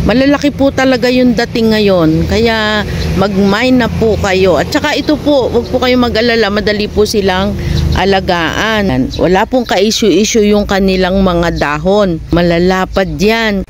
Malalaki po talaga yung dating ngayon. Kaya mag-mine na po kayo. At saka ito po, huwag po kayo mag-alala. Madali po silang alagaan. Wala pong ka-issue-issue yung kanilang mga dahon. Malalapad yan.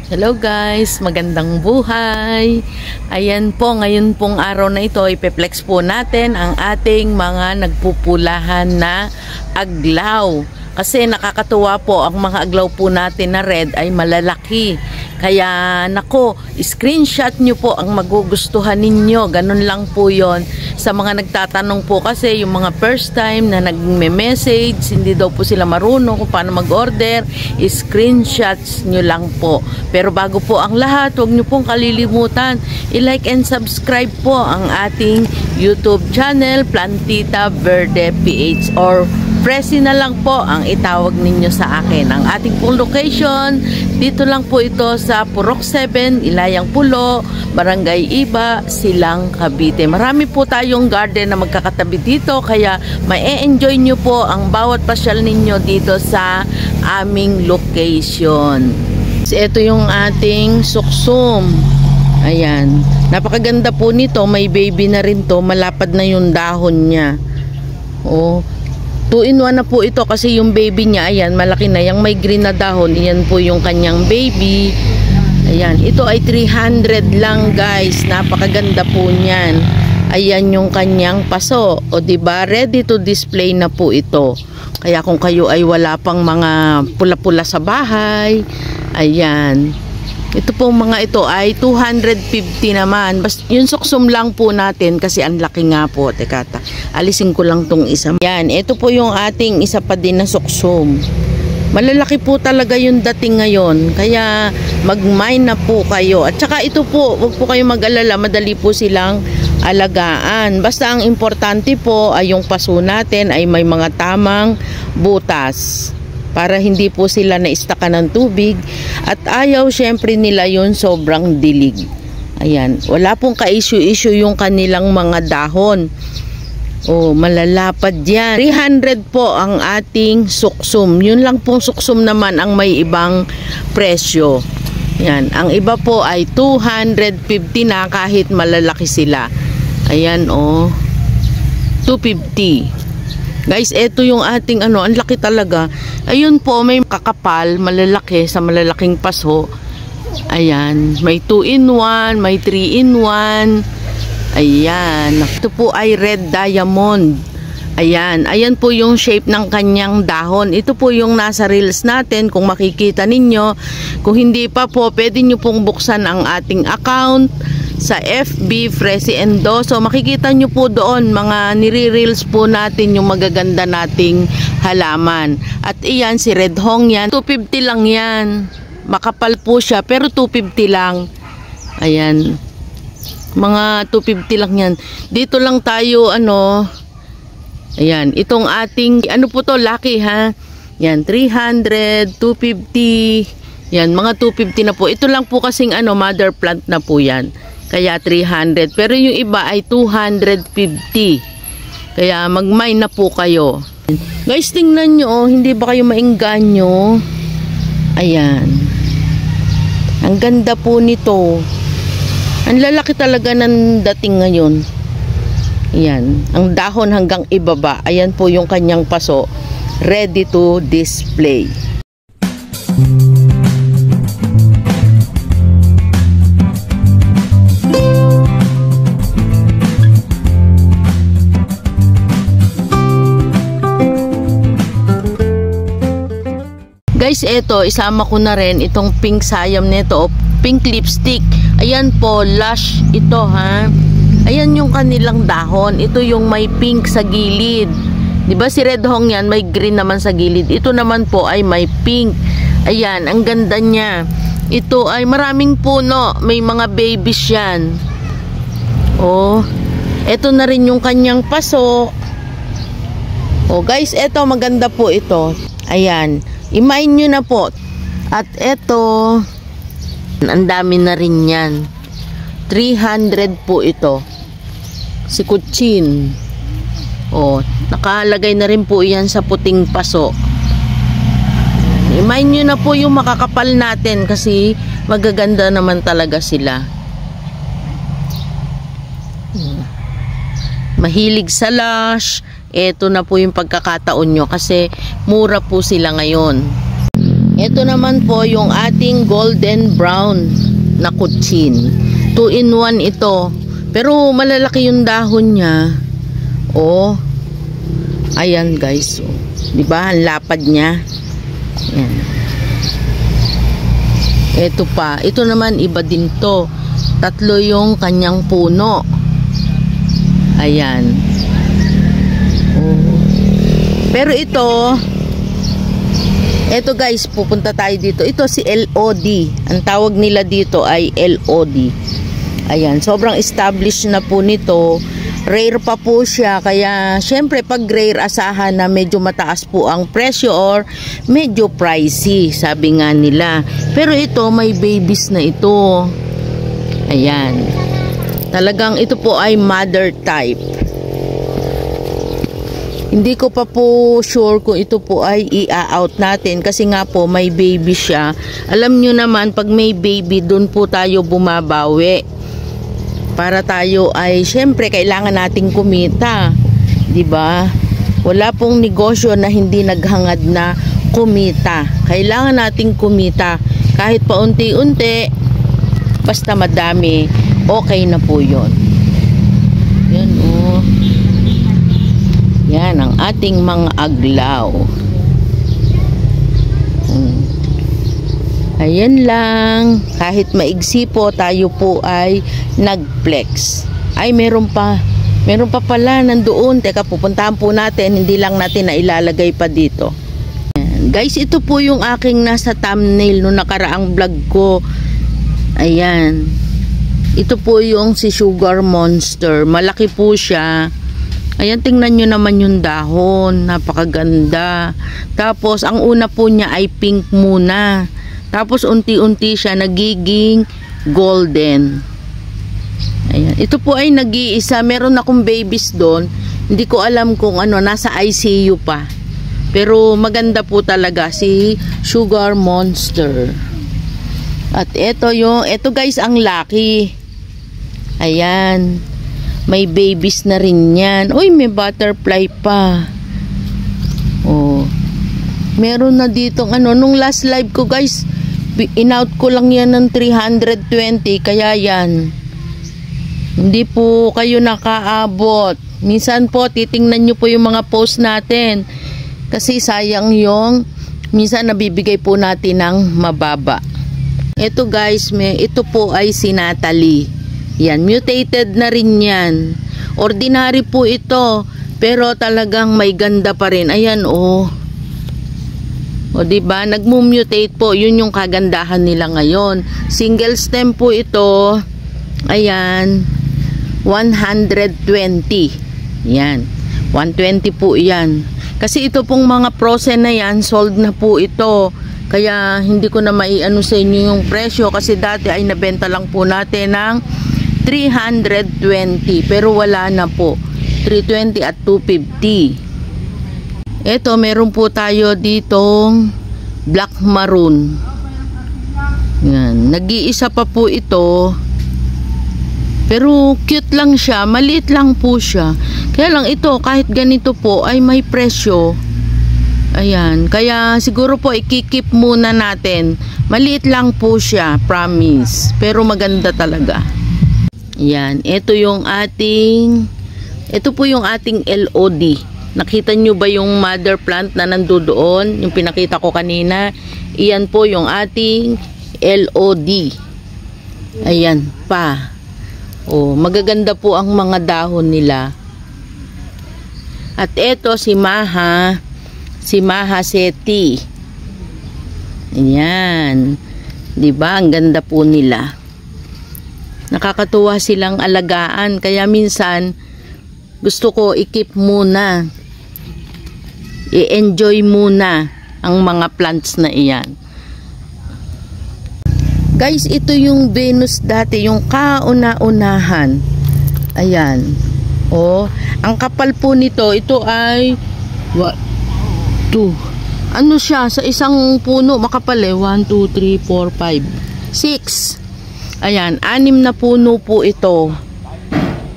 Hello guys, magandang buhay. Ayan po, ngayon pong araw na ito, ipeplex po natin ang ating mga nagpupulahan na aglaw. Kasi nakakatuwa po, ang mga aglaw po natin na red ay malalaki. Kaya nako, screenshot nyo po ang magugustuhan ninyo. Ganun lang po yon. Sa mga nagtatanong po kasi, yung mga first time na nagme-message, hindi daw po sila marunong kung paano mag-order, screenshots nyo lang po. Pero bago po ang lahat, huwag nyo pong kalilimutan, i-like and subscribe po ang ating YouTube channel, Plantita Verde PH, or Presi na lang po ang itawag ninyo sa akin. Ang ating pong location, dito lang po ito sa Purok 7, Ilayang Pulo, Barangay Iba, Silang, Cavite. Marami po tayong garden na magkakatabi dito, kaya ma-enjoy nyo po ang bawat pasyal ninyo dito sa aming location. Ito yung ating suksum. Ayan. Napakaganda po nito. May baby na rin to. Malapad na yung dahon niya. Oh. 2-in-1 na po ito kasi yung baby niya, ayan, malaki na. Yung may green na dahon, yan po yung kanyang baby. Ayan, ito ay 300 lang guys. Napakaganda po niyan. Ayan yung kanyang paso. O diba, ready to display na po ito. Kaya kung kayo ay wala pang mga pula-pula sa bahay, ayan. Ito po mga ito ay 250 naman. Basta yung suksum lang po natin kasi ang laki nga po. Teka, alisin ko lang tong isa. Yan, ito po yung ating isa pa din na suksum. Malalaki po talaga yung dating ngayon. Kaya mag-mine na po kayo. At saka ito po, huwag po kayo mag-alala. Madali po silang alagaan. Basta ang importante po ay yung paso natin ay may mga tamang butas. Para hindi po sila na-istakan ng tubig. At ayaw syempre nila yun sobrang dilig. Ayan. Wala pong ka-issue-issue yung kanilang mga dahon. Oh, malalapad yan. 300 po ang ating suksum. Yun lang pong suksum naman ang may ibang presyo. Yan. Ang iba po ay 250 na kahit malalaki sila. Ayan, oh. 250. Guys, ito yung ating ang laki talaga. Ayun po, may kakapal, malalaki sa malalaking paso. Ayan, may 2-in-1, may 3-in-1. Ayan, ito po ay red diamond. Ayan, ayan po yung shape ng kanyang dahon. Ito po yung nasa reels natin, kung makikita ninyo. Kung hindi pa po, pwede nyo pong buksan ang ating account sa FB Fresi Endoso. Makikita nyo po doon mga nire-reels po natin yung magaganda nating halaman. At iyan si Red Hong yan, 250 lang yan. Makapal po siya pero 250 lang. Ayan, mga 250 lang yan. Dito lang tayo ayan, itong ating po to, laki ha. Yan, 300, 250. Yan, mga 250 na po. Ito lang po kasing mother plant na po yan. Kaya 300. Pero yung iba ay 250. Kaya mag-mine na po kayo. Guys, tingnan nyo. Hindi ba kayo maingganyo? Ayan. Ang ganda po nito. Ang lalaki talaga ng dating ngayon. Ayan. Ang dahon hanggang ibaba. Ayan po yung kanyang paso. Ready to display. Guys, eto, isama ko na rin itong pink sayam nito, pink lipstick. Ayan po, lush ito ha. Ayan yung kanilang dahon. Ito yung may pink sa gilid. Diba si Red Hong yan, may green naman sa gilid. Ito naman po ay may pink. Ayan, ang ganda niya. Ito ay maraming puno. May mga babies yan. Oh, eto na rin yung kanyang paso. Oh guys, eto maganda po ito. Ayan. I-mine nyo na po. At eto, ang dami na rin yan. 300 po ito. Si Kutchin. O, nakalagay na rin po yan sa puting paso. I-mine nyo na po yung makakapal natin kasi magaganda naman talaga sila. Mahilig sa lush. Ito na po yung pagkakataon nyo kasi mura po sila ngayon. Ito naman po yung ating golden brown na kutsin. 2-in-1 ito. Pero malalaki yung dahon niya. Oh. Ayan guys. Oh. Diba? Ang lapad niya. Ayan. Ito pa. Ito naman iba din to. 3 yung kanyang puno. Ayan. Oh. Pero ito guys, pupunta tayo dito. Ito si LOD. Ang tawag nila dito ay LOD. Ayan, sobrang established na po nito. Rare pa po siya. Kaya, syempre, pag rare, asahan na medyo mataas po ang presyo or medyo pricey, sabi nga nila. Pero ito, may babies na ito. Ayan. Talagang ito po ay mother type. Hindi ko pa po sure kung ito po ay i-out natin kasi nga po may baby siya. Alam nyo naman pag may baby doon po tayo bumabawi. Para tayo ay syempre kailangan nating kumita. 'Di ba? Wala pong negosyo na hindi naghangad na kumita. Kailangan nating kumita kahit paunti-unti basta madami. Okay na po 'yon. Yan oh. Yan ang ating mga aglaw. Ayan lang. Kahit maigsi po, tayo po ay nag-flex. Ay, meron pa. Meron pa pala nandoon. Teka, pupuntahan po natin. Hindi lang natin na ilalagay pa dito. Ayan. Guys, ito po yung aking nasa thumbnail nung nakaraang vlog ko. Ayan. Ito po yung si Sugar Monster. Malaki po siya. Ayan, tingnan nyo naman yung dahon. Napakaganda. Tapos, ang una po niya ay pink muna. Tapos, unti-unti siya nagiging golden. Ayan. Ito po ay nag-iisa. Meron akong babies doon. Hindi ko alam kung ano, nasa ICU pa. Pero, maganda po talaga si Sugar Monster. At ito guys, ang laki. Ayan. May babies na rin yan. Uy, may butterfly pa. Oh. Meron na ditong ano. Nung last live ko guys, in-out ko lang yan ng 320. Kaya yan. Hindi po kayo nakaabot. Minsan po, titingnan nyo po yung mga post natin. Kasi sayang yung minsan nabibigay po natin ng mababa. Ito guys, ito po ay si Natalie. Yan, mutated na rin yan. Ordinary po ito, pero talagang may ganda pa rin. Ayan, oh. O, diba? Nagmutate po. Yun yung kagandahan nila ngayon. Single stem po ito. Ayan. 120. Yan. 120 po yan. Kasi ito pong mga frozen na yan, sold na po ito. Kaya, hindi ko na maiano sa inyo yung presyo. Kasi dati ay nabenta lang po natin ng 320 pero wala na po 320 at 250. Ito meron po tayo ditong black maroon. Yan, nag-iisa pa po ito pero cute lang siya, maliit lang po siya. Kaya lang ito kahit ganito po ay may presyo. Ayan, kaya siguro po ikikip muna natin. Maliit lang po siya, promise, pero maganda talaga. Yan, ito po yung ating LOD. Nakita nyo ba yung mother plant na nandoon? Yung pinakita ko kanina. Iyan po yung ating LOD. Ayan pa. Oh, magaganda po ang mga dahon nila. At ito si Maha Seti. Ayan. 'Di ba? Ang ganda po nila. Nakakatuwa silang alagaan. Kaya minsan, gusto ko i-keep muna. I-enjoy muna ang mga plants na iyan. Guys, ito yung Venus dati. Yung kauna-unahan. Ayan. Oh, ang kapal po nito, ito ay 2, Ano siya, sa isang puno makapal eh. 1, 2, 3, 4, 5, 6. Ayan, 6 na puno po ito.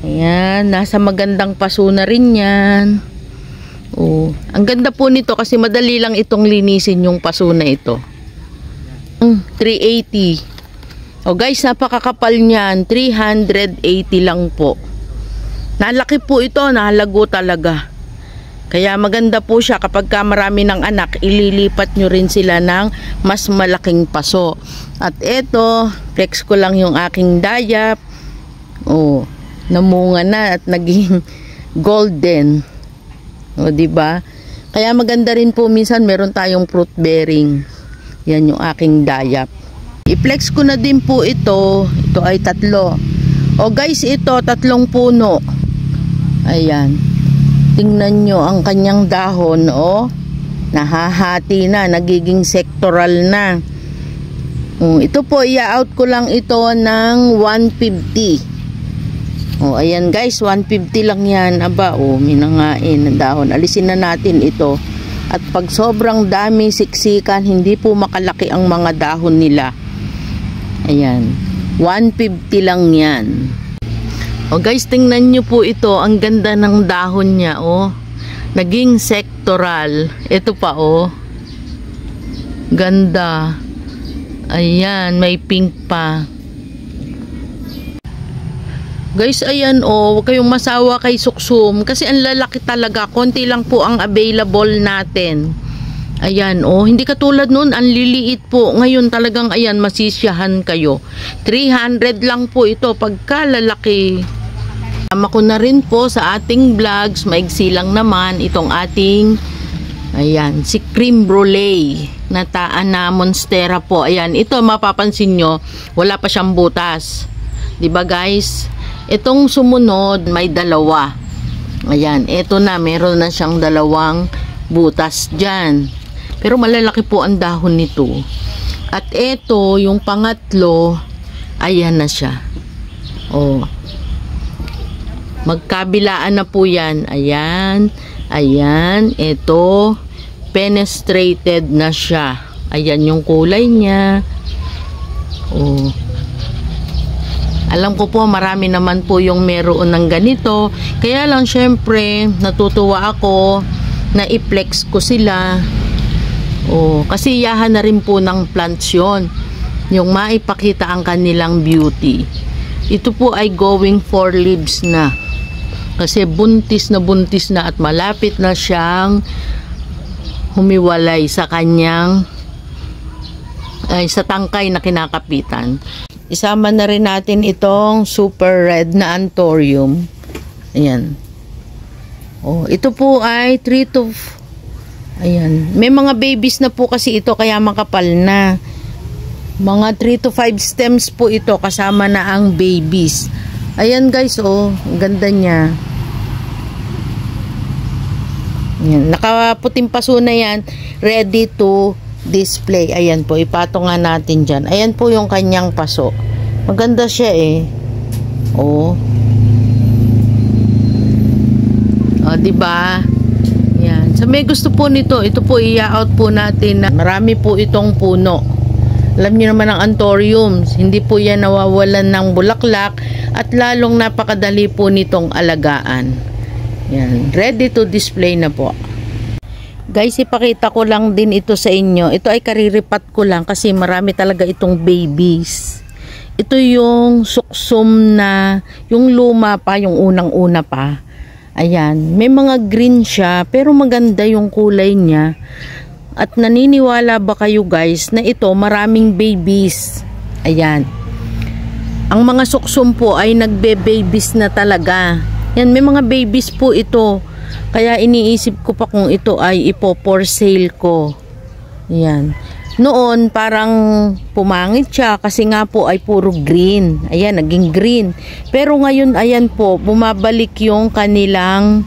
Ayan, nasa magandang paso na rin yan. Oh, ang ganda po nito kasi madali lang itong linisin yung paso na ito. 380. Oh guys, napakakapal niyan. 380 lang po. Nalaki po ito, nahalago talaga. Kaya maganda po siya kapag ka marami ng anak, ililipat nyo rin sila ng mas malaking paso. At eto, flex ko lang yung aking dayap. Oh, namunga na at naging golden. O, diba? Kaya maganda rin po minsan meron tayong fruit bearing. Yan yung aking dayap. I-flex ko na din po ito. Ito ay 3. O guys, ito 3 puno. Ayan. Tingnan nyo ang kanyang dahon. O, nahahati na. Nagiging sectoral na. Ito po, i-out ko lang ito ng 150. O, ayan guys, 150 lang yan. Aba, minangain ng dahon. Alisin na natin ito. At pag sobrang dami siksikan, hindi po makalaki ang mga dahon nila. Ayan, 150 lang yan. O guys, tingnan nyo po ito. Ang ganda ng dahon niya, naging sectoral. Ito pa, ganda. Ayan, may pink pa. Guys, ayan huwag kayong masawa kay suksum kasi ang lalaki talaga. Konti lang po ang available natin. Ayan hindi katulad noon, ang liliit po. Ngayon talagang ayan, masisiyahan kayo. 300 lang po ito pagka lalaki. Tama ko na rin po sa ating vlogs. Maigsi lang naman itong ating ayan, si cream brulee na na monstera po. Ayan, ito mapapansin nyo, wala pa siyang butas. Diba guys? Itong sumunod may 2. Ayan, ito na, meron na siyang 2 butas dyan. Pero malalaki po ang dahon nito. At ito, yung pangatlo, ayan na siya. Magkabilaan na po yan. Ayan, ayan, ito, penetrated na siya. Ayan yung kulay niya. Alam ko po marami naman po yung meron ng ganito. Kaya lang syempre natutuwa ako na i-flex ko sila. Kasi yahan na rin po ng plants yun. Yung maipakita ang kanilang beauty. Ito po ay going 4 leaves na. Kasi buntis na at malapit na siyang humiwalay sa kanyang sa tangkay na kinakapitan. Isama na rin natin itong super red na anthurium. Ayan. Ito po ay 3 to... Ayan. May mga babies na po kasi ito kaya makapal na. Mga 3 to 5 stems po ito kasama na ang babies. Ayan guys, ang ganda niya. Ayan. Nakaputing paso na yan. Ready to display. Ayan po, ipatong nga natin dyan. Ayan po yung kanyang paso. Maganda siya diba? Ayan. So may gusto po nito, ito po i-out po natin. Marami po itong puno. Alam niyo naman ang anthuriums, hindi po yan nawawalan ng bulaklak at lalong napakadali po nitong alagaan. Ayan. Ready to display na po. Guys, ipakita ko lang din ito sa inyo. Ito ay kariripat ko lang kasi marami talaga itong babies. Ito yung suksum na, yung luma pa, yung unang-una pa. Ayan, may mga green siya pero maganda yung kulay niya. At naniniwala ba kayo guys na ito maraming babies? Ayan. Ang mga suksum po ay nagbe-babies na talaga. Yan, may mga babies po ito. Kaya iniisip ko pa kung ito ay ipo-for sale ko. Ayan. Noon parang pumangit siya kasi nga po ay puro green. Ayan, naging green. Pero ngayon ayan po, bumabalik yung kanilang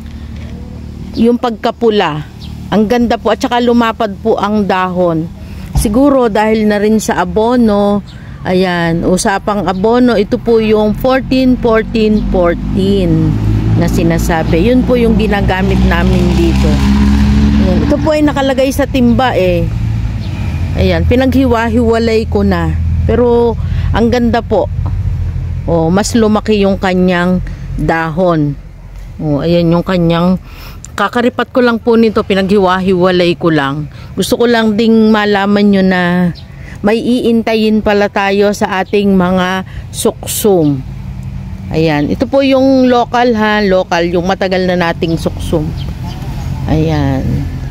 yung pagkapula. Ang ganda po at saka lumapad po ang dahon. Siguro dahil na rin sa abono. Ayan, usapang abono, ito po yung 14-14-14 na sinasabi. Yun po yung ginagamit namin dito. Ayan, Ito po ay nakalagay sa timba eh. Ayan, pinaghiwa-hiwalay ko na. Pero ang ganda po. Oh, mas lumaki yung kanyang dahon. Oh, ayan yung kanyang, kakaripat ko lang po nito, pinaghiwa-hiwalay ko lang. Gusto ko lang ding malaman nyo na may iintayin pala tayo sa ating mga suksum. Ayan, ito po yung local ha, local, yung matagal na nating suksum. Ayan.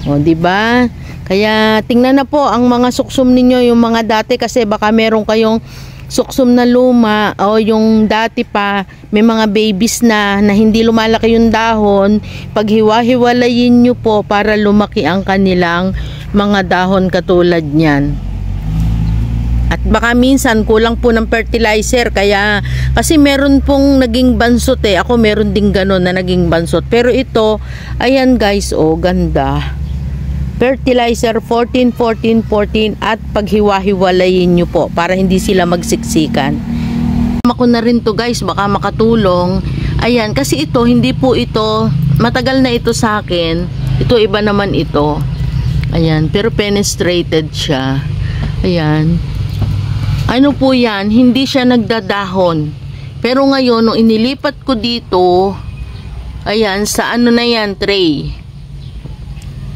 O, di ba? Kaya tingnan na po ang mga suksum ninyo, yung mga dati, kasi baka meron kayong suksum na luma o yung dati pa may mga babies na hindi lumalaki yung dahon. Paghiwa-hiwalayin nyo po para lumaki ang kanilang mga dahon katulad niyan. At baka minsan kulang po ng fertilizer, kaya kasi meron pong naging bansot eh. Ako meron ding ganon na naging bansot. Pero ito, ayan guys, oh, ganda. Fertilizer 14, 14, 14 at paghiwa-hiwalayin nyo po para hindi sila magsiksikan. Ako na rin to guys, baka makatulong. Ayan, kasi ito, hindi po ito, matagal na ito sa akin. Ito, iba naman ito. Ayan, pero penetrated siya. Ayan. Ano po yan, hindi siya nagdadahon. Pero ngayon, nung inilipat ko dito, ayan, sa ano na yan, tray.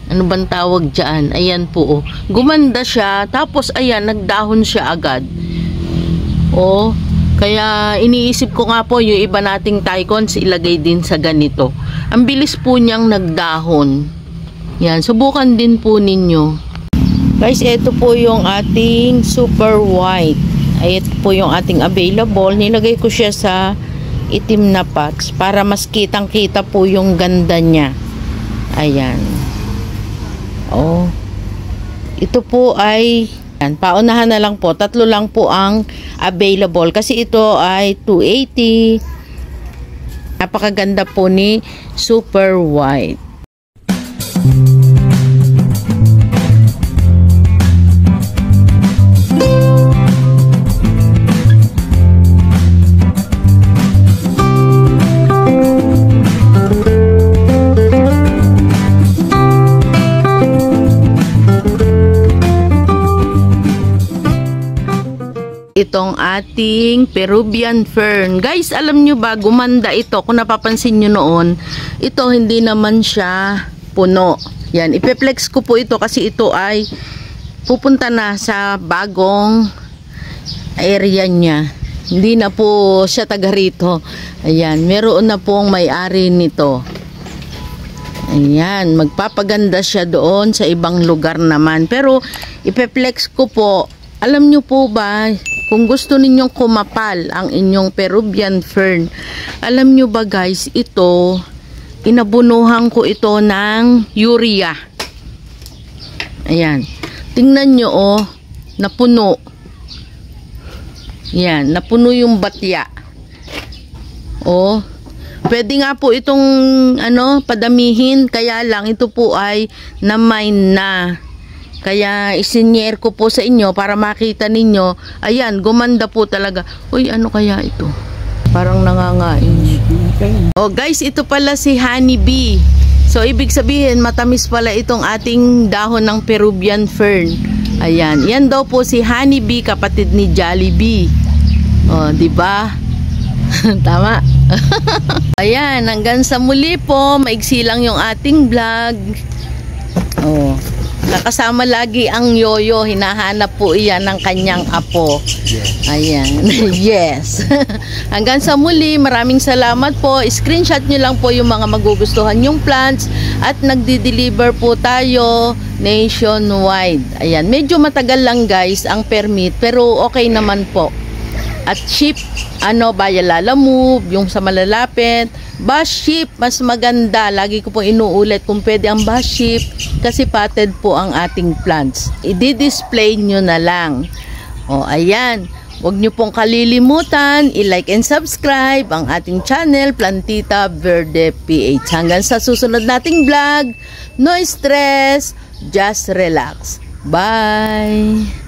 Ano bang tawag dyan? Ayan po, oh. Gumanda siya, tapos ayan, nagdahon siya agad. Oh, kaya iniisip ko nga po, yung iba nating tycons, ilagay din sa ganito. Ang bilis po niyang nagdahon. Yan, subukan din po ninyo. Guys, ito po yung ating super white. Ay, ito po yung ating available. Nilagay ko siya sa itim na pots para mas kitang-kita po yung ganda niya. Ayan. Oh. Ito po ay yan, paunahan na lang po. 3 lang po ang available kasi ito ay 280. Napakaganda po ni super white. Itong ating Peruvian fern. Guys, alam nyo ba, gumanda ito. Kung napapansin nyo noon, ito hindi naman siya puno. Yan, ipeplex ko po ito kasi ito ay pupunta na sa bagong area niya. Hindi na po siya taga rito. Ayan, meron na pong may-ari nito. Ayan, magpapaganda siya doon sa ibang lugar naman. Pero ipeplex ko po. Alam nyo po ba, kung gusto ninyong kumapal ang inyong Peruvian fern, alam nyo ba guys, ito, inabunuhan ko ito ng urea. Ayan. Tingnan nyo, oh, napuno. Yan, napuno yung batya. Oh, pwede nga po itong, ano, padamihin, kaya lang, ito po ay na-mine na. Kaya isinyer ko po sa inyo para makita ninyo. Ayan, gumanda po talaga. Uy, ano kaya ito? Parang nangangain. Oh guys, ito pala si honeybee. So ibig sabihin matamis pala itong ating dahon ng Peruvian fern. Ayan, yan daw po si honeybee, kapatid ni Jollibee. Oh, di ba? Tama. Ayan, hanggang sa muli po. Maigsi lang yung ating vlog. Oh. Nakasama lagi ang yoyo, hinahanap po iyan ng kanyang apo. Ayan, yes. Hanggang sa muli, maraming salamat po. Screenshot nyo lang po yung mga magugustuhan yung plants at nagdi-deliver po tayo nationwide. Ayan, medyo matagal lang guys ang permit pero okay naman po. At ship, ano, via Lalamove, yung sa malalapit. Bus ship, mas maganda. Lagi ko pong inuulit kung pwede ang bus ship kasi potted po ang ating plants. I-display nyo na lang. O, ayan. Huwag nyo pong kalilimutan, i-like and subscribe ang ating channel, Plantita Verde PH. Hanggang sa susunod nating vlog, no stress, just relax. Bye!